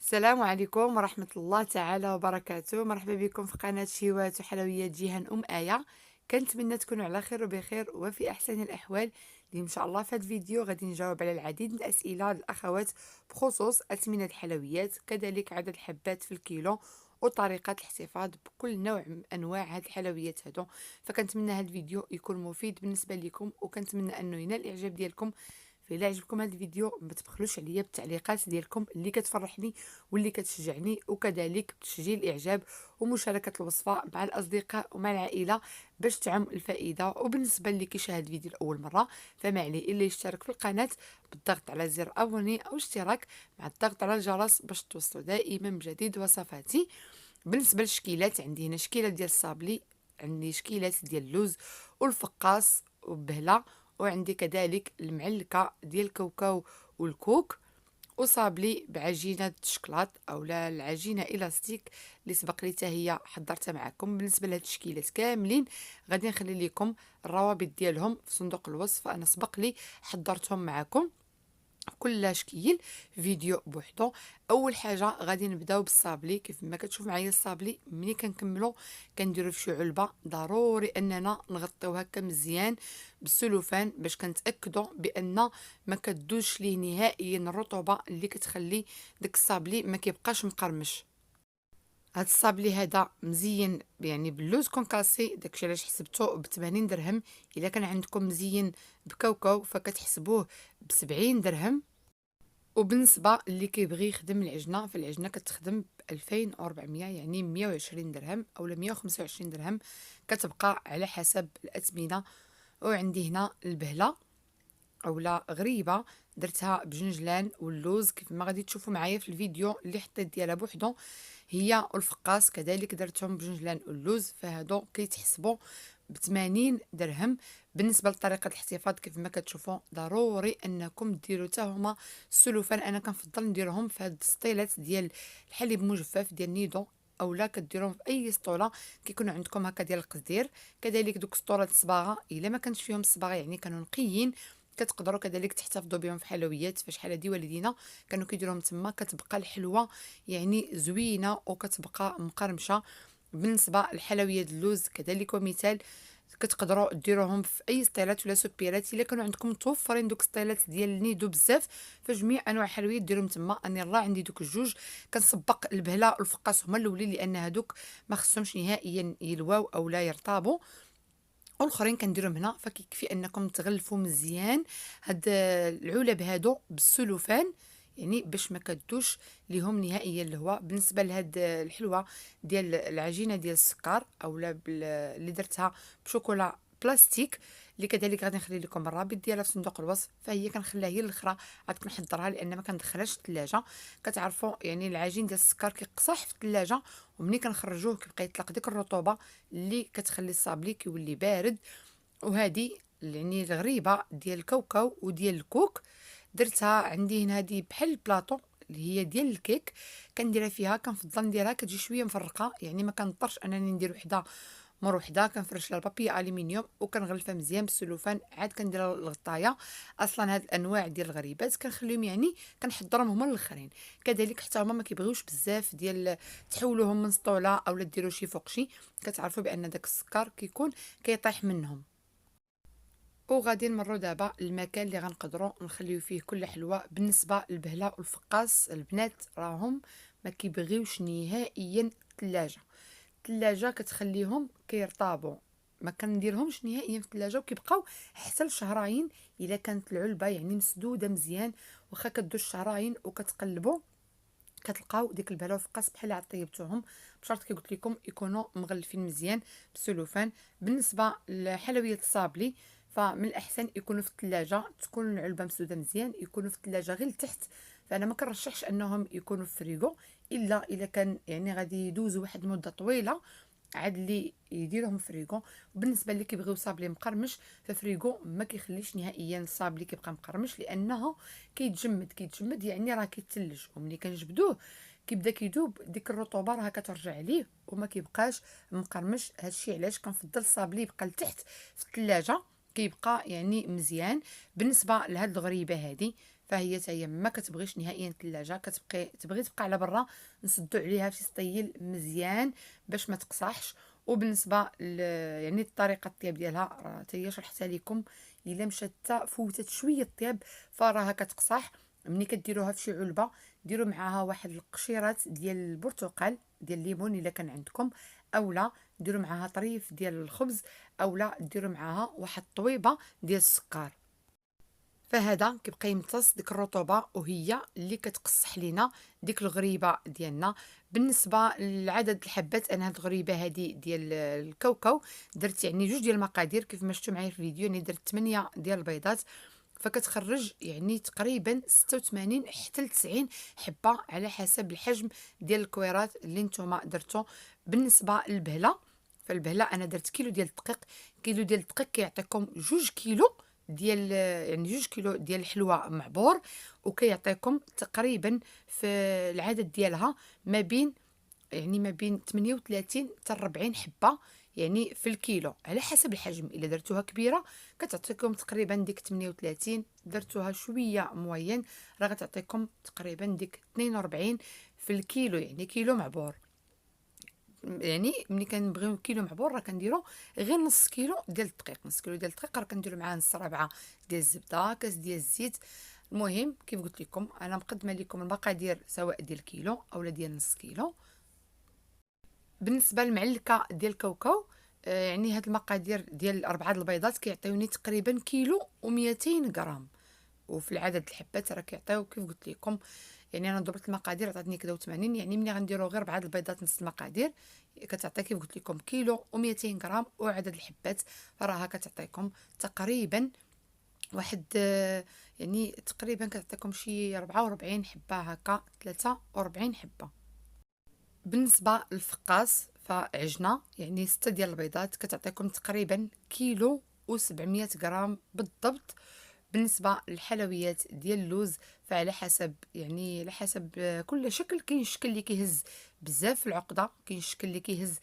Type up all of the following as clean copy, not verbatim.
السلام عليكم ورحمة الله تعالى وبركاته. مرحبا بكم في قناة شيوات وحلويات جيهان آية. كنتمنى تكونوا على خير وبخير وفي أحسن الأحوال. اللي إن شاء الله في هذا الفيديو غادي نجاوب على العديد من الأسئلة للأخوات بخصوص أثمنة الحلويات، كذلك عدد الحبات في الكيلو وطريقة الاحتفاظ بكل نوع من أنواع هاد الحلويات هادو. فكنتمنى هاد الفيديو يكون مفيد بالنسبة لكم، وكنتمنى أنه ينال الإعجاب ديالكم. فإلا عجبكم هذا الفيديو ما تبخلوش عليا بالتعليقات ديالكم اللي كتفرحني واللي كتشجعني، وكذلك بتسجيل الاعجاب ومشاركه الوصفه مع الاصدقاء ومع العائله باش تعم الفائده. وبالنسبه اللي كيشاهد الفيديو لاول مره فما عليه الا يشترك في القناه بالضغط على زر ابوني او اشتراك مع الضغط على الجرس باش توصلوا دائما بجديد وصفاتي. بالنسبه للشكيلات عندي هنا شكيله ديال الصابلي، عندي شكيلات ديال اللوز والفقاص والبهله، وعندي كذلك المعلكه ديال الكاوكاو والكوك، وصابلي بعجينه الشكلاط اولا العجينه الاستيك اللي سبق لي حتى هي حضرتها معكم. بالنسبه لهاد التشكيلات كاملين غادي نخلي لكم الروابط ديالهم في صندوق الوصف، انا سبق لي حضرتهم معكم كل شكيل فيديو بوحدو. اول حاجه غادي نبداو بالصابلي. كيف ما كتشوف معايا الصابلي ملي كنكملو كنديرو في شي علبه، ضروري اننا نغطيو هكا مزيان بالسلوفان باش كنتاكدوا بان ما كدوش ليه نهائيا الرطوبه اللي كتخلي داك الصابلي ما كيبقاش مقرمش. هاد الصابلي هذا مزيان يعني باللوز كونكاسي، داكشي علاش حسبته ب 80 درهم. الا كان عندكم مزيان بكاوكاو فكتحسبوه ب 70 درهم. وبالنسبه اللي كيبغي يخدم العجنه فالعجنه كتخدم ب 2400 يعني 120 درهم اولا 125 درهم، كتبقى على حسب الاثمنه. وعندي هنا البهله اولا غريبه درتها بجنجلان واللوز كيف ما غادي تشوفوا معايا في الفيديو اللي حطيت ديالها بوحدو، هي والفقاس كذلك درتهم بجنجلان واللوز، فهادو كيتحسبوا ب 80 درهم. بالنسبه لطريقه الاحتفاظ كيف ما كتشوفوا ضروري انكم ديروا حتى هما السلوفان. انا كنفضل نديرهم في هاد السطيلات ديال الحليب مجفف ديال نيدو، اولا كديروهم في اي سطوله كيكونوا عندكم هكا ديال القصدير. كذلك دوك سطورات الصباغه الا ما كانش فيهم الصباغه يعني كانوا نقيين كتقدروا كذلك تحتفظوا بهم في حلويات. فشحال هادي والدينا كانوا كيديروهم تما كتبقى الحلوه يعني زوينه وكتبقى مقرمشه. بالنسبه للحلويات اللوز كذلك ومثال كتقدروا ديروهم في اي سطيلات ولا سوبيرات الا كانوا عندكم متوفرين دوك السطيلات ديال النيدو بزاف فجميع انواع الحلويات ديروهم تما. اني راه عندي دوك الجوج كنسبق البهله والفقاس هما الاولين لان هادوك ما خصهمش نهائيا يلواو او لا يرطابوا، والاخرين كنديرهم هنا. فكيكفي انكم تغلفوا مزيان هاد العلب هادو بالسلوفان يعني باش ما كدوش ليهم نهائيا الهواء. بالنسبه لهاد الحلوه ديال العجينه ديال السكر اولا اللي درتها بشوكولا بلاستيك اللي كذلك غادي نخلي لكم الرابط ديالها في صندوق الوصف، فهي كنخليها هي الاخرى عاد كنحضرها لان ما كندخلهاش الثلاجه. كتعرفوا يعني العجين ديال السكر كيقصح في الثلاجه ومني كنخرجوه كيبقى يطلق ديك الرطوبه اللي كتخلي الصابلي كيولي بارد. وهذه يعني الغريبه ديال الكاوكاو وديال الكوك درتها عندي هنا هذه بحال البلاطو اللي هي ديال الكيك كنديرها فيها. كنفضل نديرها كتجي شويه مفرقه يعني ما كنضطرش انني ندير وحده مره وحده. كنفرش لها البابي الومنيوم وكنغلفها مزيان بالسلوفان، عاد كندير الغطايه. اصلا هاد الانواع ديال الغريبات كنخليهم يعني كنحضرهم هما الاخرين كذلك حتى هما ما كيبغيوش بزاف ديال تحولوهم من سطوله اولا ديروا شي فوق شي. كتعرفوا بان داك السكر كيكون كيطيح منهم. وغادي نمروا دابا المكان اللي غنقدروا نخليو فيه كل حلوه. بالنسبه للبهله والفقاص البنات راهم ما كيبغيوش نهائيا الثلاجه كتخليهم كيرطابوا، ما كنديرهمش نهائيا في الثلاجه وكيبقاو حتى لشهرين الا كانت العلبه يعني مسدوده مزيان. واخا كدوز شهرين وكتقلبوا كتلقاو ديك البهله والفقاص بحال اللي عاد طيبتوهم، بشرط كي قلت لكم يكونوا مغلفين مزيان بالسلوفان. بالنسبه لحلويات الصابلي فمن الاحسن يكونوا في الثلاجه، تكون العلبه مسدوده مزيان، يكونوا في الثلاجه غير لتحت. فانا ما كنرشحش انهم يكونوا في فريغو الا كان يعني غادي يدوزوا واحد المده طويله عاد اللي يديرهم فريغو. بالنسبه اللي كيبغيو صابلي مقرمش ففريغو ما كيخليش نهائيا الصابلي كيبقى مقرمش لانه كيتجمد يعني راه كيتثلج، وملي كنجبدوه كيبدا كيذوب ديك الرطوبه راه كترجع ليه وما كيبقاش مقرمش. هادشي علاش كنفضل الصابلي يبقى لتحت في الثلاجه كيبقى يعني مزيان. بالنسبه لهاد الغريبه هذه فهي حتى ما كتبغيش نهائيا الثلاجه، تبغي تبقى على برا. نسدو عليها في سطيل مزيان باش ما تقصحش. وبالنسبه يعني طريقه الطياب ديالها راه حتى هي شرحتها لكم. الا مشات حتى فوتت شويه الطياب فراها كتقصح. ملي كديروها في شي علبه ديروا معاها واحد القشيرات ديال البرتقال ديال الليمون الا كان عندكم، اولا ديروا معاها طريف ديال الخبز، اولا ديروا معاها واحد الطويبه ديال السكر. فهذا كيبقى يمتص ديك الرطوبه وهي اللي كتقصح لينا ديك الغريبه ديالنا. بالنسبه لعدد الحبات، انا هاد الغريبه هذه ديال الكاوكاو درت يعني جوج ديال المقادير كيف ما شفتوا معايا في الفيديو، يعني درت 8 ديال البيضات، فكتخرج يعني تقريبا 86 حتى ل 90 حبه على حسب الحجم ديال الكويرات اللي نتوما درتو. بالنسبه للبهله، فالبهله انا درت كيلو ديال الدقيق. كيلو ديال الدقيق كيعطيكم 2 كيلو ديال، يعني 2 كيلو ديال الحلوى معبور، وكيعطيكم تقريبا في العدد ديالها ما بين 38 حتى 40 حبه يعني في الكيلو على حسب الحجم. الا درتوها كبيره كتعطيكم تقريبا ديك 38، درتوها شويه موين راه غتعطيكم تقريبا ديك 42 في الكيلو، يعني كيلو معبور. يعني ملي كنبغيو كيلو معبور راه كنديرو غير نص كيلو ديال الدقيق. نص كيلو ديال الدقيق راه كنديرو معاه نص ربعه ديال الزبده، كاس ديال الزيت. المهم كيف قلت لكم انا مقدمه لكم المقادير سواء ديال كيلو اولا ديال نص كيلو. بالنسبه للمعلكه ديال الكاوكاو، يعني هاد المقادير ديال 4 البيضات كيعطيوني تقريبا كيلو و200 غرام، وفي العدد الحبات راه كيعطيو كيف قلت لكم. يعني انا ضربت المقادير عطاتني كذا 80، يعني ملي غنديروا غير 4 البيضات نص المقادير كتعطي كيف قلت لكم كيلو و200 غرام، وعدد الحبات راها كتعطيكم تقريبا واحد يعني تقريبا كتعطيكم شي 44 حبه هكا، 43 حبه. بالنسبه للفقاس فعجنه يعني 6 ديال البيضات كتعطيكم تقريبا كيلو و700 غرام بالضبط. بالنسبه للحلويات ديال اللوز فعلى حسب، يعني على حسب كل شكل. كاين الشكل اللي كيهز بزاف في العقده، كاين الشكل اللي كيهز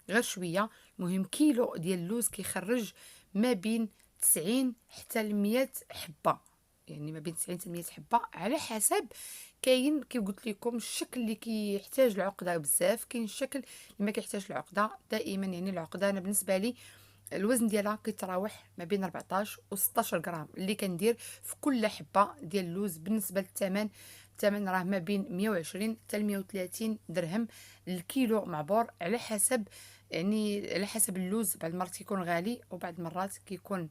غير شويه. المهم كيلو ديال اللوز كيخرج ما بين 90 حتى ل 100 حبه، يعني ما بين 90 حتى 100 حبه على حسب. كاين كيف قلت لكم الشكل اللي كيحتاج العقده بزاف، كاين الشكل اللي ما كيحتاج العقده دائما. يعني العقده انا بالنسبه لي الوزن ديالها كيتراوح ما بين 14 و 16 غرام اللي كندير في كل حبه ديال اللوز. بالنسبه للثمن، الثمن راه ما بين 120 حتى 130 درهم الكيلو معبور على حسب، يعني على حسب اللوز. بعض المرات كيكون غالي وبعض المرات كيكون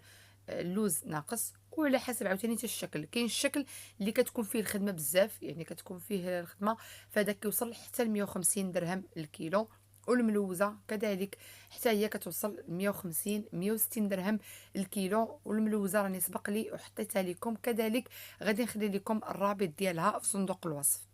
اللوز ناقص، وعلى حسب عاوتاني حتى الشكل. كاين الشكل اللي كتكون فيه الخدمه بزاف، يعني كتكون فيه الخدمه فهذا كيوصل حتى ل 150 درهم الكيلو. والملوزه كذلك حتى هي كتوصل 150 160 درهم الكيلو. والملوزه راني سبق لي وحطيتها لكم كذلك، غادي نخلي لكم الرابط ديالها في صندوق الوصف.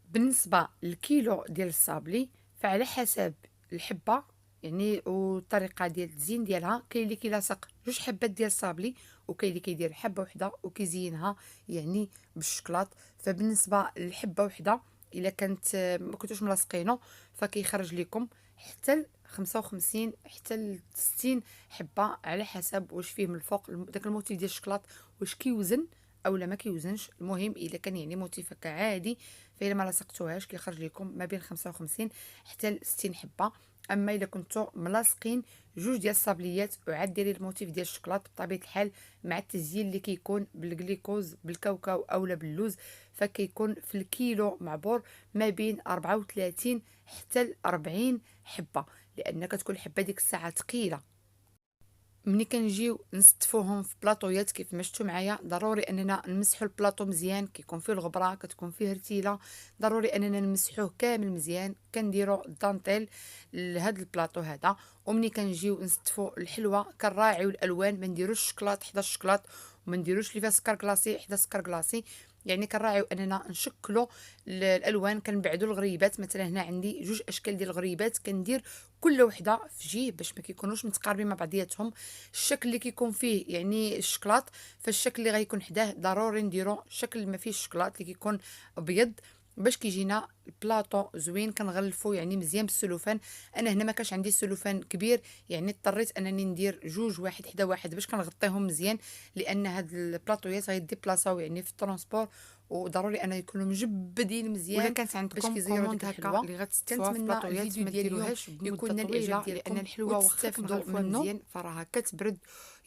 بالنسبه للكيلو ديال الصابلي فعلى حسب الحبه يعني والطريقه ديال التزيين ديالها. كاين اللي كيلاصق 2 حبات ديال الصابلي، وكاين اللي كيدير حبه وحده وكيزينها يعني بالشكلاط. فبالنسبه للحبه وحده الا كانت ما كنتوش ملاصقينه فكيخرج لكم حتى ل 55 حتى ل 60 حبه على حسب واش فيه من الفوق داك الموتيف ديال الشكلاط واش كيوزن اولا ما كيوزنش. المهم الا كان يعني موتيف هكا عادي فإلا ما لصقتوهاش كيخرج لكم ما بين 55 حتى ل 60 حبه. اما الا كنتو ملاصقين 2 ديال الصابليات وعاد ديري الموتيف ديال الشكلاط بطبيعه الحال مع التزيين اللي كيكون بالغليكوز بالكاوكاو اولا باللوز، فكيكون في الكيلو معبور ما بين 34 حتى ل 40 حبه، لان كتكون الحبه ديك الساعه ثقيله. ملي كنجيو نستفوهم في بلاطويات كيف ما شفتوا معايا ضروري اننا نمسحوا البلاطو مزيان، كيكون فيه الغبره كتكون فيه رتيله، ضروري اننا نمسحوه كامل مزيان. كنديروا الدانتيل لهذا البلاطو هذا. ومني كنجيو نستفوا الحلوى كنراعيو الالوان، ما نديروش الشكلاط حدا الشكلاط وما نديروش اللي فيها سكر كلاصي حدا سكر كلاصي، يعني كنراعيو اننا نشكلوا الالوان. كنبعدوا الغريبات، مثلا هنا عندي 2 اشكال ديال الغريبات كندير كل وحده في جهه باش ما كيكونوش متقاربين مع بعضياتهم. الشكل اللي كيكون فيه يعني الشكلاط فالشكل اللي غيكون حداه ضروري نديرو شكل ما فيه الشكلاط اللي كيكون ابيض. باش كيجينا البلاطو زوين كنغلفو يعني مزيان بالسلوفان. انا هنا ما كانش عندي السلوفان كبير، يعني اضطريت انني ندير جوج واحد حدا واحد باش كنغطيهم مزيان، لان هاد البلاطويات غيديبلاصاو يعني في الترونسبور، وضروري انا يكونوا مجبدين ولا مزيان كانت باش عندكم كيزيدوا كوموند ديك هكا الحلوه. اللي غتستفوها في كنتمنى بلاطويات الفيديو ما ديال اليوم ديروهاش بمده يكون نال الاعجاب طويله، لان ديالكم الحلوه واخا وتستافدوا كنغلفوها منه مزيان فراها كتبرد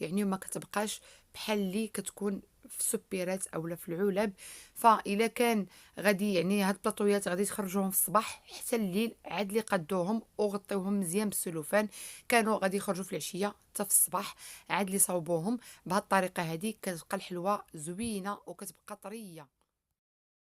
يعني وما كتبقاش بحال اللي كتكون في السبيرات اولا في العلب. فاذا كان غادي يعني هاد البلاطويات غادي تخرجوهم في الصباح حتى الليل، عاد لي قدوهم وغطيوهم مزيان بالسلوفان، كانوا غادي يخرجوا في العشيه حتى في الصباح، عاد لي صوبوهم. بهاد الطريقه هذه كتبقى الحلوه زوينه وكتبقى طريه.